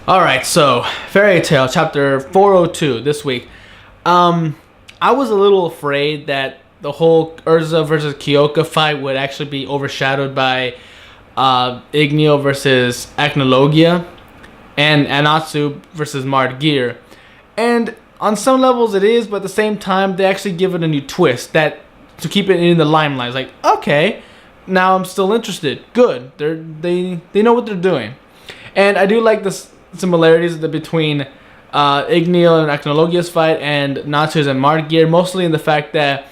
Alright, so Fairy Tail chapter 402 this week. I was a little afraid that the whole Urza versus Kyouka fight would actually be overshadowed by Igneo versus Acnologia and Anatsu versus Mard Geer. And on some levels it is, but at the same time they actually give it a new twist that to keep it in the limelight. It's like, okay, now I'm still interested. Good. They know what they're doing. And I do like the similarities between Igneo and Acnologia's fight and Natsu's and Mard Geer, mostly in the fact that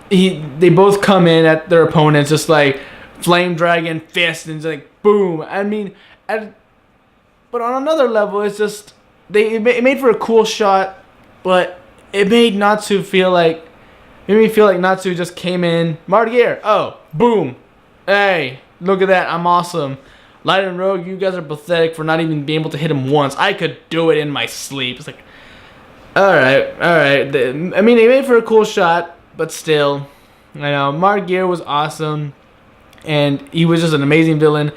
they both come in at their opponents just like flame dragon fist and just like boom. I mean, but on another level, it's just it made for a cool shot, but it made Natsu made me feel like Natsu just came in. Mard Geer, oh boom, hey, look at that, I'm awesome. Light and Rogue, you guys are pathetic for not even being able to hit him once. I could do it in my sleep. It's like, alright. I mean, they made for a cool shot, but still, I know, Mard Geer was awesome, and he was just an amazing villain.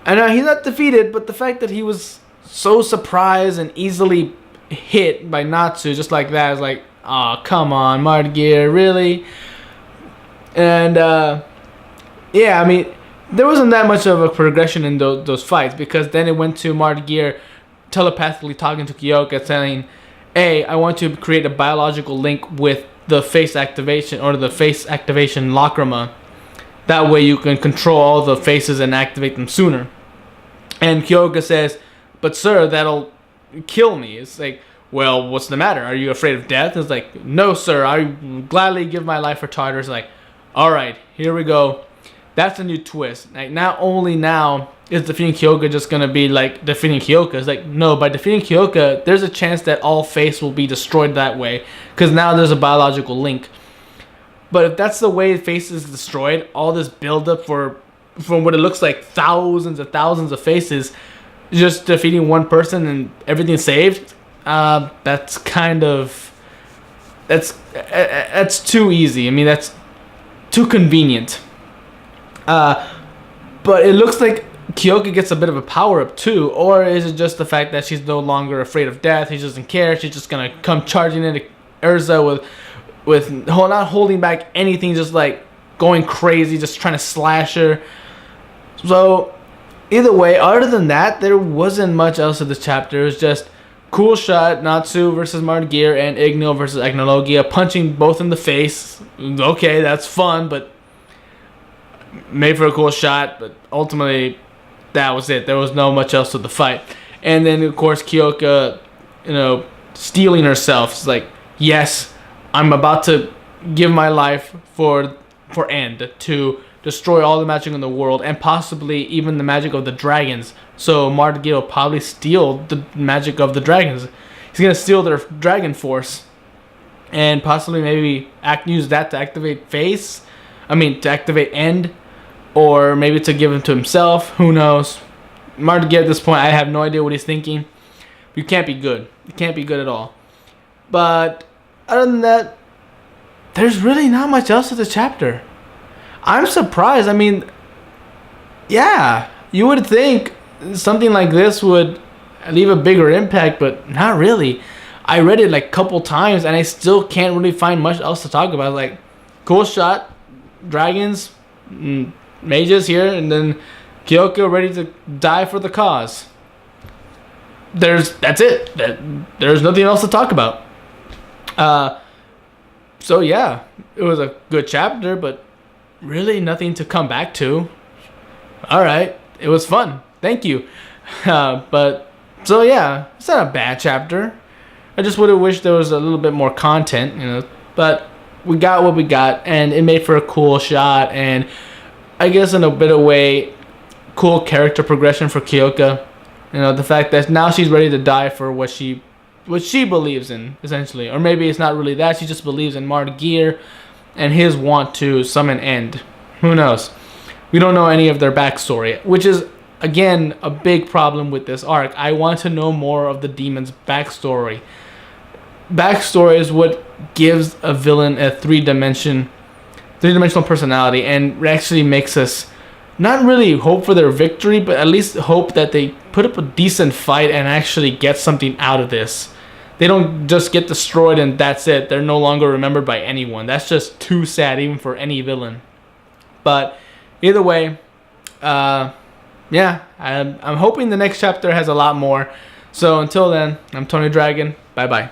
I know, he's not defeated, but the fact that he was so surprised and easily hit by Natsu just like that is like, aw, come on, Mard Geer, really? And, yeah, I mean, there wasn't that much of a progression in those fights, because then it went to Mard Geer telepathically talking to Kyouka saying, hey, I want to create a biological link with the face activation or the face activation lacrima. That way you can control all the faces and activate them sooner. And Kyouka says, but sir, that'll kill me. It's like, well, what's the matter? Are you afraid of death? It's like, no sir, I gladly give my life for Tartar. It's like, alright, here we go. That's a new twist. Like, not only now is defeating Kyouka just gonna be like defeating Kyouka. It's like, no, by defeating Kyouka, there's a chance that all face will be destroyed that way, because now there's a biological link. But if that's the way face is destroyed, all this buildup from what it looks like thousands of faces, just defeating one person and everything saved, that's too easy. I mean, that's too convenient. But it looks like Kyouka gets a bit of a power up too, or is it just the fact that she's no longer afraid of death? She doesn't care. She's just gonna come charging into Urza with not holding back anything, just like going crazy, just trying to slash her. So either way, other than that, there wasn't much else of this chapter. It was just cool shot, Natsu versus Mard Geer and Igneo versus Acnologia, punching both in the face. Okay, that's fun, but made for a cool shot, but ultimately that was it. There was no much else to the fight. And then of course Kyouka, stealing herself. It's like, yes, I'm about to give my life for end to destroy all the magic in the world and possibly even the magic of the dragons. So Mard Geer will probably steal the magic of the dragons. He's gonna steal their dragon force and possibly maybe use that to activate to activate end. Or maybe to give him to himself. Who knows? Mard Geer at this point, I have no idea what he's thinking. You can't be good. You can't be good at all. But other than that, there's really not much else to the chapter. I'm surprised. I mean, yeah, you would think something like this would leave a bigger impact, but not really. I read it like a couple times and I still can't really find much else to talk about. Like, cool shot, dragons, mages here, and then Kyouka ready to die for the cause. That's it. There's nothing else to talk about. So yeah, it was a good chapter, but really nothing to come back to. Alright, it was fun. Thank you. But so yeah, it's not a bad chapter. I just would have wished there was a little bit more content, but we got what we got, and it made for a cool shot, and I guess in a bit of way, cool character progression for Kyouka. The fact that now she's ready to die for what she believes in, essentially. Or maybe it's not really that, she just believes in Mard Geer and his want to summon end. Who knows? We don't know any of their backstory, which is, again, a big problem with this arc. I want to know more of the demon's backstory. Backstory is what gives a villain a three-dimensional personality, and actually makes us not really hope for their victory, but at least hope that they put up a decent fight and actually get something out of this. They don't just get destroyed and that's it. They're no longer remembered by anyone. That's just too sad, even for any villain. But either way, yeah, I'm hoping the next chapter has a lot more. So until then, I'm Tony Dragon. Bye-bye.